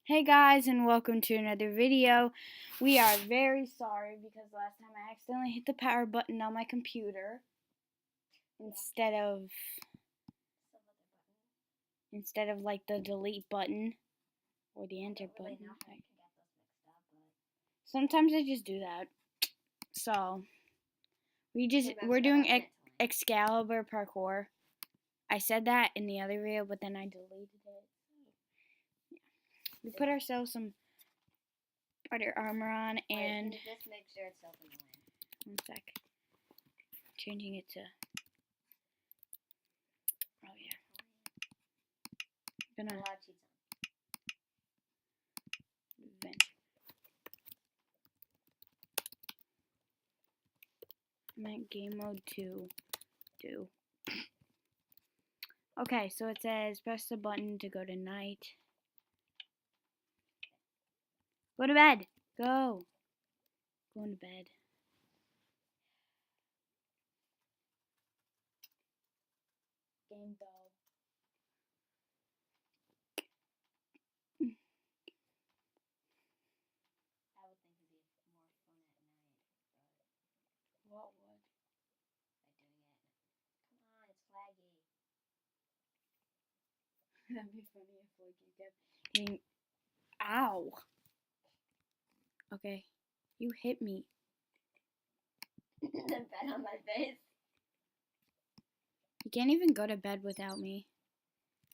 Hey guys, and welcome to another video. We are very sorry because last time I accidentally hit the power button on my computer instead of like the delete button or the enter button. Sometimes I just do that. So we're doing Excalibur parkour. I said that in the other video, but then I deleted it. We put ourselves some butter armor on and just make sure it's open the win. 1 sec. Changing it to I'm gonna vent. I'm at game mode 2. Okay, so it says press the button to go to night. Go to bed. Go. Going to bed. Game go. I would think it'd be more fun at night, but What would? by doing it. Come on, it's flaggy. That'd be funny if like you kept hitting. Ow. Okay, you hit me. The bed on my face. You can't even go to bed without me.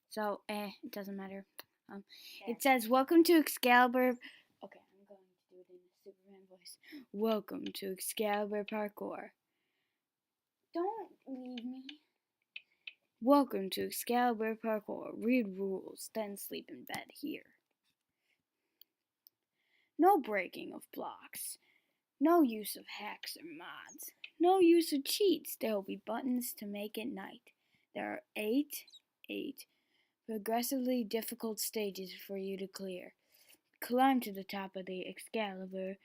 So, it doesn't matter. It says, welcome to Excalibur. Okay, I'm going to do it in a Superman voice. Welcome to Excalibur Parkour. Don't leave me. Welcome to Excalibur Parkour. Read rules, then sleep in bed here. No breaking of blocks. No use of hacks or mods. No use of cheats. There will be buttons to make it night. There are eight progressively difficult stages for you to clear. Climb to the top of the Excalibur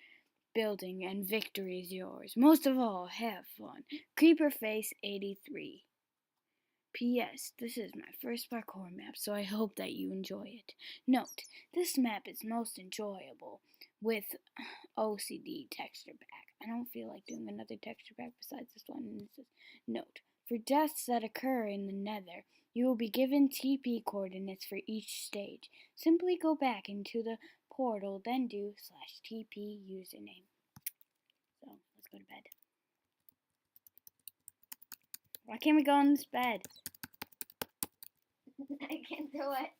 building and victory is yours. Most of all, have fun. Creeper Face 83. P.S. This is my first parkour map, so I hope that you enjoy it. Note, this map is most enjoyable with OCD texture pack. I don't feel like doing another texture pack besides this one. And it says, note, for deaths that occur in the nether, you will be given TP coordinates for each stage. Simply go back into the portal, then do /TP username. So, let's go to bed. Why can't we go in this bed? I can't do it.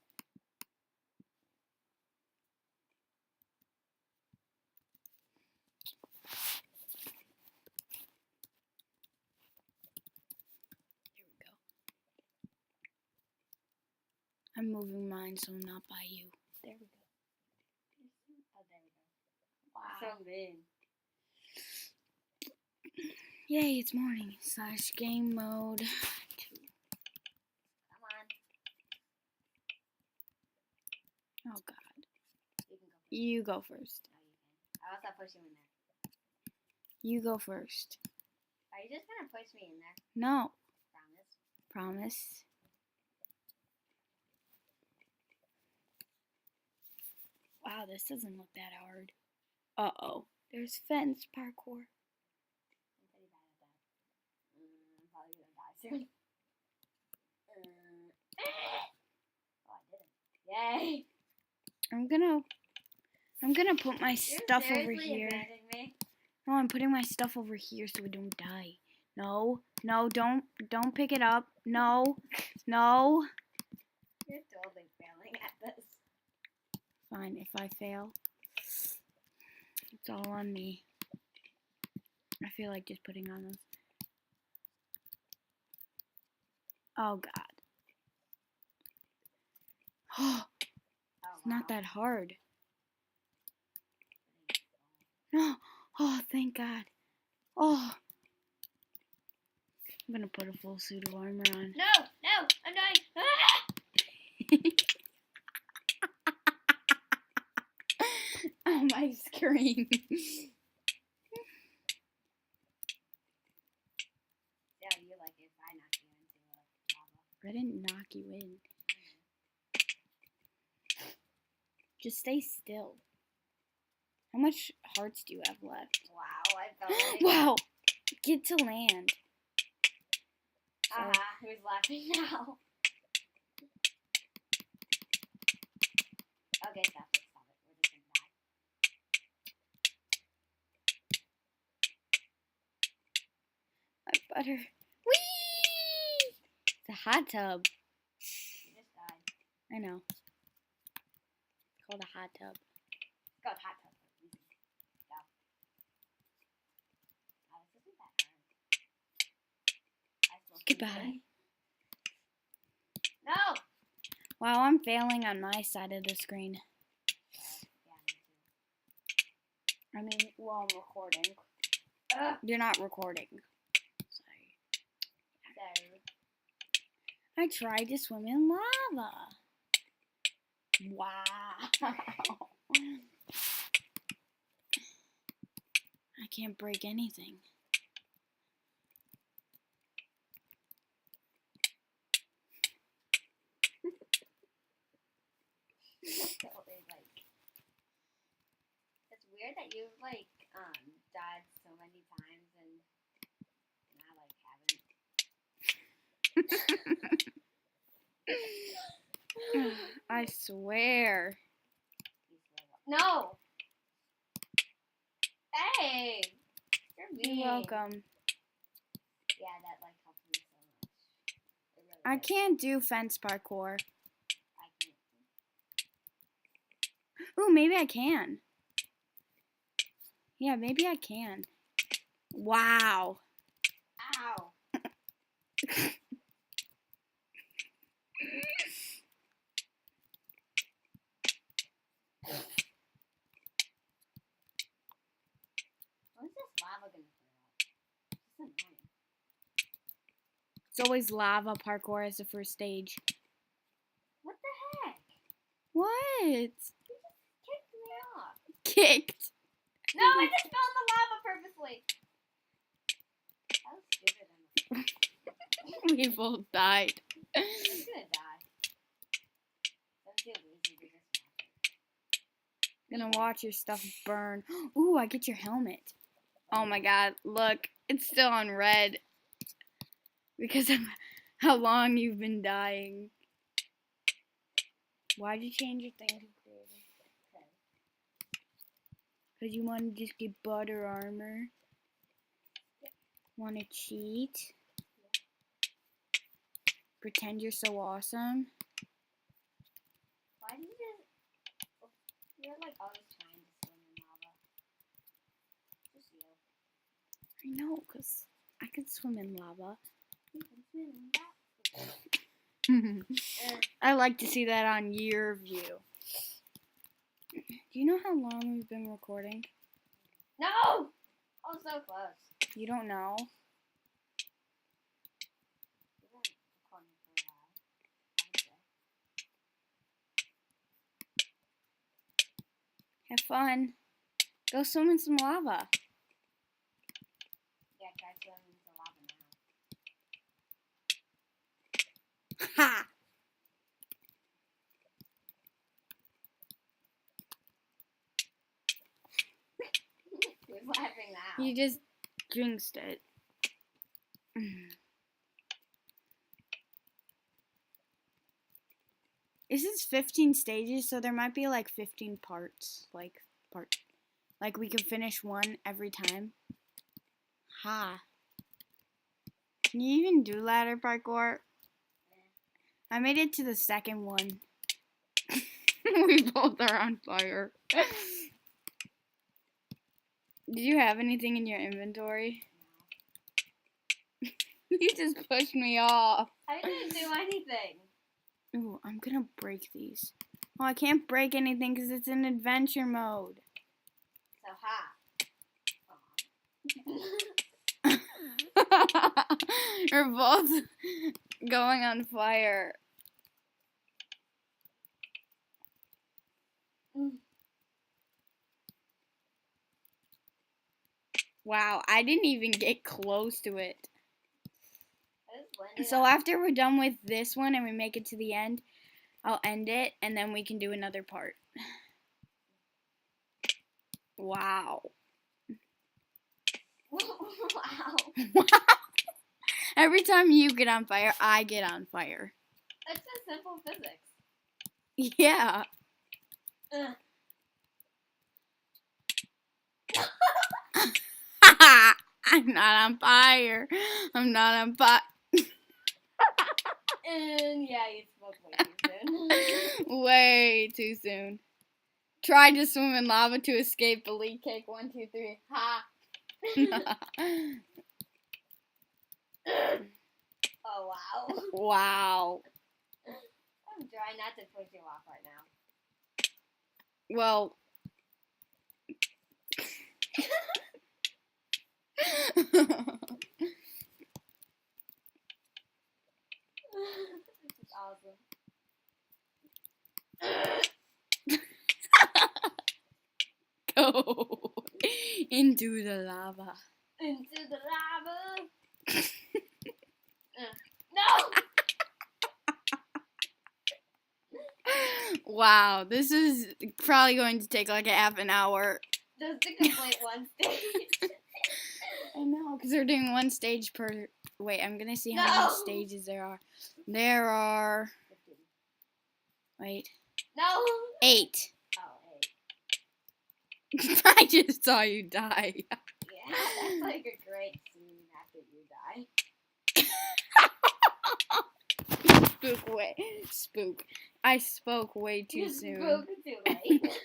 Here we go. I'm moving mine so not by you. There we go. Oh, there we go. Wow. So mean. Yay, it's morning. / game mode 2. Come on. Oh god. You can go first. You go first. No, you can. I'll stop pushing you in there. You go first. Are you just gonna push me in there? No. Promise? Promise. Wow, this doesn't look that hard. Uh-oh. There's fence parkour. I'm pretty bad at that. I'm probably gonna die soon. Oh, I did it. Yay! I'm gonna put my stuff over You're seriously here. abandoning me? No, I'm putting my stuff over here so we don't die. No, don't pick it up. No. You're totally failing at this. Fine, if I fail, it's all on me. I feel like just putting on those. Oh god. Oh, it's not that hard. No. Oh, thank God. Oh. I'm gonna put a full suit of armor on. No, I'm dying. Oh, my screen. Yeah, you like it if I knock you into lava. I didn't knock you in. Just stay still. How much hearts do you have left? Wow, I felt like... Wow! Get to land. Who's laughing now? Okay, stop it. We're just gonna die. My butter. Whee! It's a hot tub. You just died. I know. It's called a hot tub. It's called hot tub. Easy. Go. Oh, this isn't that hard. I still Goodbye. No! Wow, I'm failing on my side of the screen. Yeah, me too. I mean, well, I'm recording. Ugh. You're not recording. Sorry. So, I tried to swim in lava. Wow. I can't break anything. it's weird that you've died so many times and I haven't. I swear. No. Hey, you're mean. You're welcome. Yeah, that helps me so much. It really I does. can't do fence parkour. I can't. Ooh, maybe I can. Yeah, maybe I can. Wow. Ow. When's this lava gonna clear up? It's annoying. It's always lava parkour as the first stage. What the heck? What? You just kicked me off. Kicked. No, I just fell in the lava purposely. How stupid am I? We both died. I'm just gonna die. Don't feel lazy, you're just laughing. Gonna watch your stuff burn. Ooh, I get your helmet. Oh my god, look. It's still on red. Because of how long you've been dying. Why'd you change your thing to creative? Because you want to just get butter armor? Want to cheat? Pretend you're so awesome? Why did you just... You're always trying to swim in lava. Just you. I know, because I could swim in lava. You can swim in that. I like to see that on your view. Do you know how long we've been recording? No! Oh, so close. You don't know? We've been recording for a while. Have fun. Go swim in some lava. Yeah, try swimming into lava now. Ha! Who's laughing now? You just jinxed it. This is 15 stages, so there might be 15 parts. Like we could finish one every time. Ha. Can you even do ladder parkour? I made it to the second one. We both are on fire. Did you have anything in your inventory? No. You just pushed me off. I didn't do anything. Ooh, I'm gonna break these. Oh, I can't break anything because it's in adventure mode. So We're both going on fire. Wow, I didn't even get close to it. So after we're done with this one and we make it to the end, I'll end it and then we can do another part. Wow. Wow. Every time you get on fire, I get on fire. That's just simple physics. Yeah. I'm not on fire. I'm not on fire. And yeah, you spoke way too soon. Way too soon. Tried to swim in lava to escape the lead cake. 1, 2, 3. Ha. Oh, wow. Wow. I'm trying not to push you off right now. Well. This is awesome. Go into the lava. Into the lava. No! Wow, this is probably going to take like a half an hour. Just to complete one stage. I know, because they're doing one stage per. Wait, I'm gonna see how No! many stages there are. There are. Wait. No! 8. Oh, 8. I just saw you die. Yeah, that's like a great scene after you die. Spook. I spoke way too You soon. spoke too late.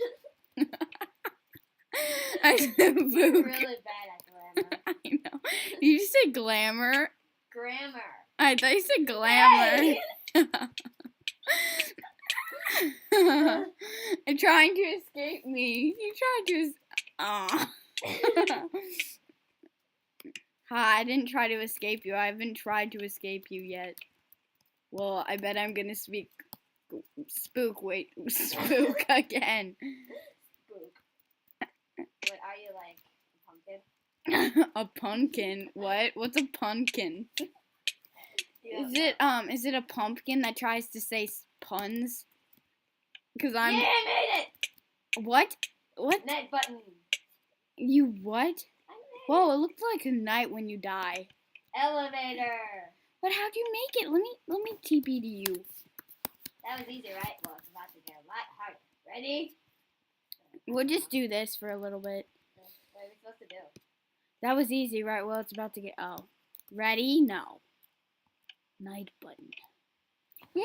I spoke. You're really bad at grammar. I know. Did you say glamour? Grammar. I thought you said glamour. Hey! You're trying to escape me. You tried to. Aw. Ha! I didn't try to escape you. I haven't tried to escape you yet. Well, I bet I'm gonna spook again. Spook. What are you, like, a pumpkin? A pumpkin? What? What's a pumpkin? Yeah. Is it a pumpkin that tries to say puns? Cause I'm. Yeah, I made it! What? What? Night button. You what? I made Whoa! It looked like a night when you die. it. Elevator. But how'd you make it? Let me TP to you. That was easy, right? Well, it's about to get a lot harder. Ready? We'll just do this for a little bit. What are we supposed to do? That was easy, right? Well, it's about to get. Oh, ready? No. Night button. Yay!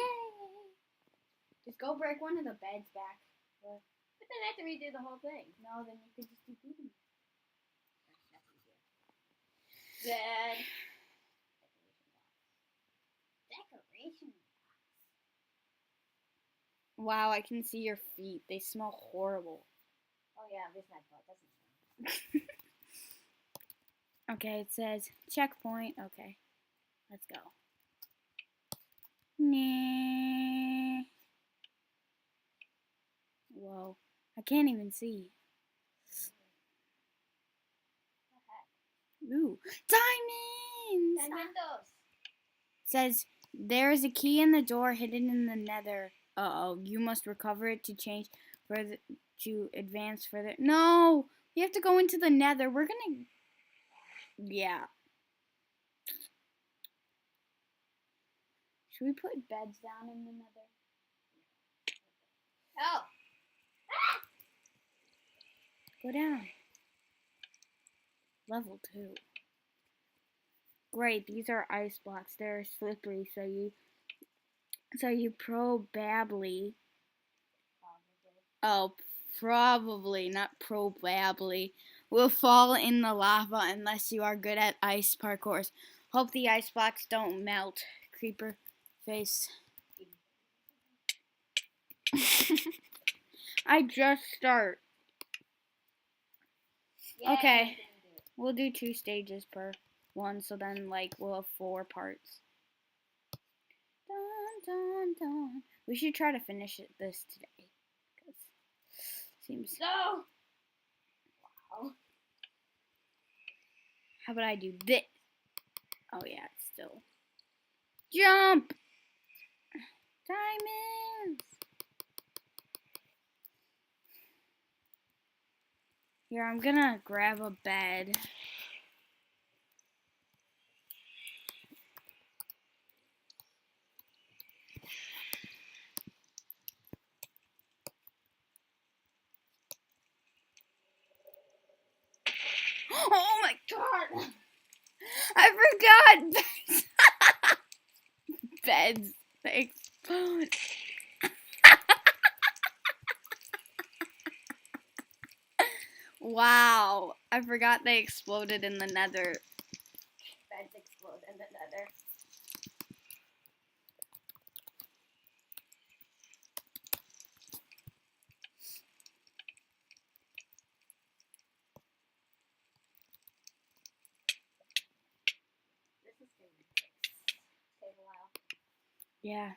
Just go break one of the beds back. But then I have to redo the whole thing. No, then you could just TP to me. That's easier. Good. Decoration. Wow, I can see your feet. They smell horrible. Oh yeah, this night butt doesn't smell. Okay, it says checkpoint. Okay, let's go. Nah. Whoa, I can't even see. What the heck? Ooh, diamonds! Diamondos. Says there is a key in the door hidden in the nether. Uh-oh, you must recover it to change further, to advance further. No, you have to go into the nether. We're gonna. Yeah. Should we put beds down in the nether? Oh. Go down. Level 2. Great, these are ice blocks. They're slippery, so you probably. Oh, probably, not probably, will fall in the lava unless you are good at ice parkours. Hope the ice blocks don't melt. Creeper face. I just start. Yeah, Okay. I didn't do it. We'll do 2 stages per one, so then like we'll have 4 parts. Dun, dun, dun. We should try to finish this today. Seems. No. Wow. How about I do this? Oh yeah, it's still. Jump! Diamonds! Here, I'm gonna grab a bed. Oh my god! I forgot beds. Beds. They explode. Wow. I forgot they exploded in the nether. Beds explode in the nether. This is gonna take a while. Yeah.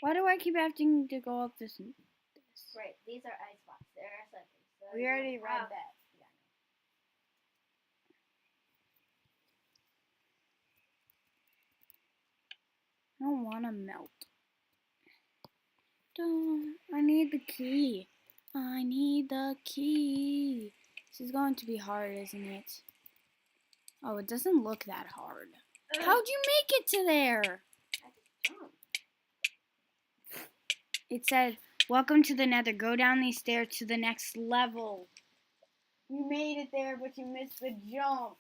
Why do I keep having to go up this? Right, these are ice blocks. There are something. So We already read that. Yeah. I don't want to melt. I need the key. I need the key. This is going to be hard, isn't it? Oh, it doesn't look that hard. How'd you make it to there? I just jumped. It said, welcome to the nether. Go down these stairs to the next level. You made it there, but you missed the jump.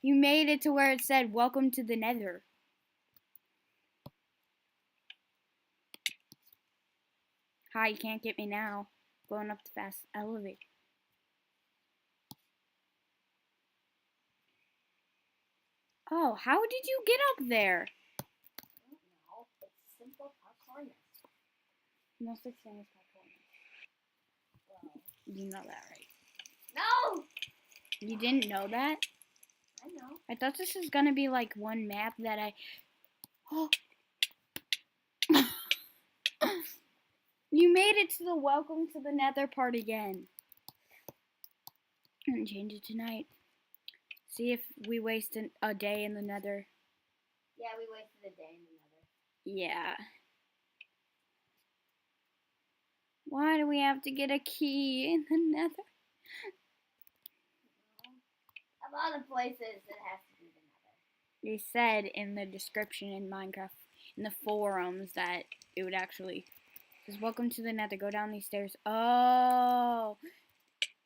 You made it to where it said, welcome to the nether. Hi, you can't get me now. Going up the fast elevator. Oh, how did you get up there? I don't know. It's simple parkour. No such thing as parkour. Well, You know that, right? no! You didn't know that? I know. I thought this was gonna be like one map that I... Oh! You made it to the welcome to the nether part again. And change it tonight. See if we waste a day in the nether. Yeah, we wasted a day in the nether. Yeah. Why do we have to get a key in the nether? Of all the places, it has to be the nether. They said in the description in Minecraft, in the forums, that it would actually... It says, welcome to the nether. Go down these stairs. Oh.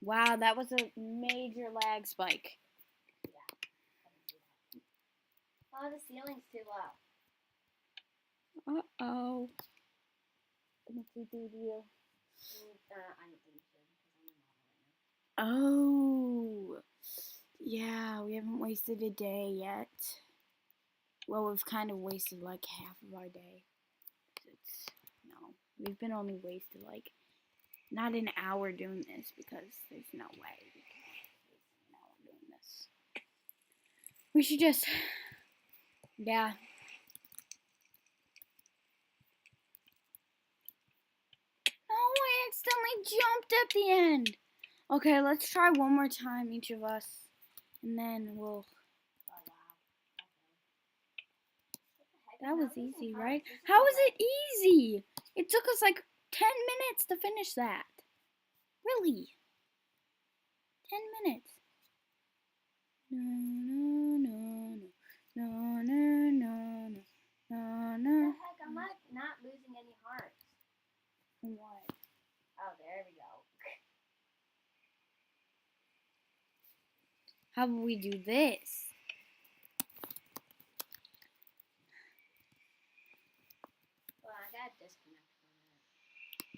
Wow, that was a major lag spike. Oh, the ceiling's too low. Uh-oh. Gonna see through you. I don't think you should, because I'm a model right now. Oh. Yeah, we haven't wasted a day yet. Well, we've kind of wasted like half of our day. We've been only wasted like not an hour doing this because there's no way we can waste an hour doing this. We should just, yeah. Oh, I accidentally jumped at the end. Okay, let's try one more time, each of us, and then we'll... Oh, wow. That was easy, right? How was it easy? It took us like 10 minutes to finish that. Really? 10 minutes. No, no, no, no, no, no, no, no, no. What the heck? I'm not losing any hearts. From what? Oh, there we go. How will we do this? Well, I got disconnect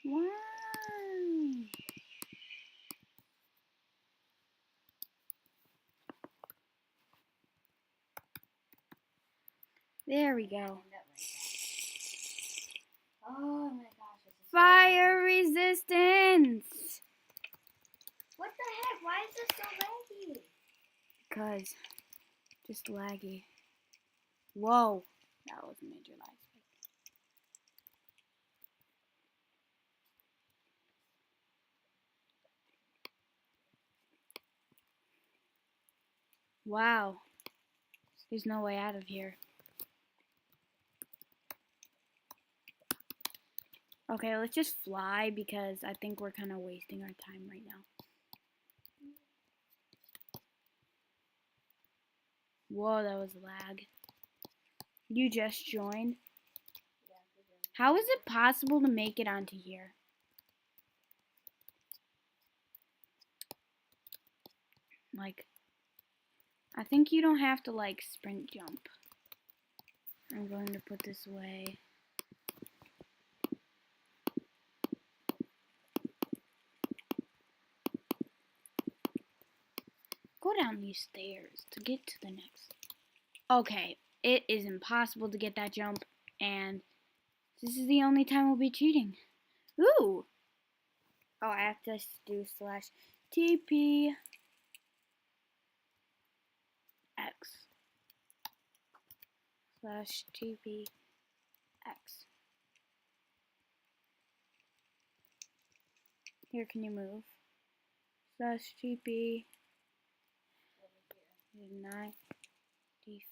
from it. Wow. There we go. Oh my gosh, this is Fire so resistance. what the heck? Why is this so laggy? Because just laggy. Whoa. That was a major lag spike. Wow. There's no way out of here. Okay, let's just fly because I think we're kind of wasting our time right now. Whoa, that was lag. You just joined? How is it possible to make it onto here? Like, I think you don't have to, like, sprint jump. I'm going to put this away. Go down these stairs to get to the next. Okay, it is impossible to get that jump, and this is the only time we'll be cheating. Ooh! Oh, I have to do /TP X /TP X. Here, can you move? /TP 95.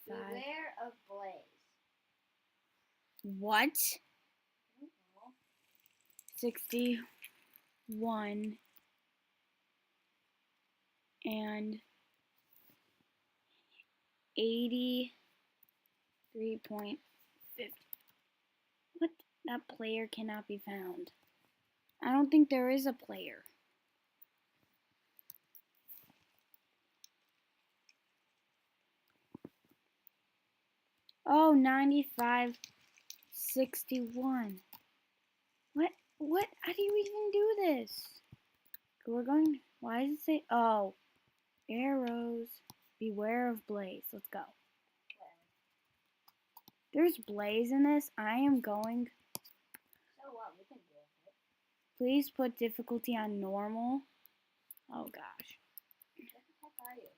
Beware of Blaze. What? 61 and 83.50. What? That player cannot be found. I don't think there is a player. Oh, 95.61. What? How do you even do this? We're going. Why does it say? Oh, arrows. Beware of Blaze. Let's go. There's Blaze in this. I am going. So what? We can do it. Please put difficulty on normal. Oh gosh. What the heck are you?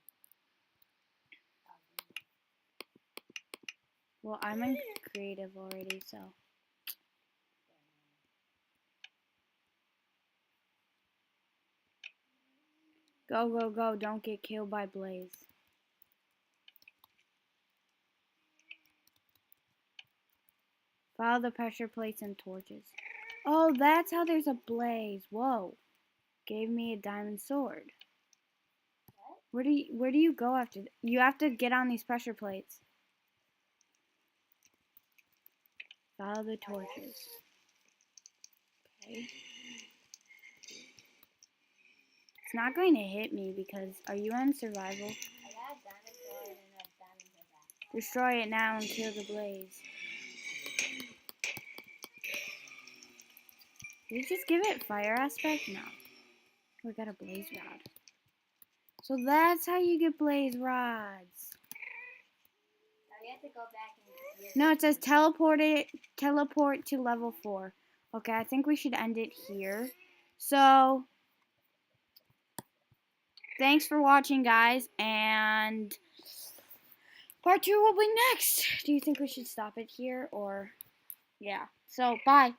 Well, I'm in creative already, so. Go, go, go. Don't get killed by Blaze. Follow the pressure plates and torches. Oh, that's how there's a Blaze. Whoa. Gave me a diamond sword. What? Where do you go after? You have to get on these pressure plates. Follow the torches. Okay. It's not going to hit me because, are you on survival? I got a diamond sword and a diamond pickaxe. Destroy it now and kill the Blaze. Did you just give it fire aspect? No. We got a Blaze rod. So that's how you get Blaze rods. Now we have to go back and use No, it says teleport to level 4. Okay, I think we should end it here. So, thanks for watching, guys, and part 2 will be next. Do you think we should stop it here, or, yeah. So, bye.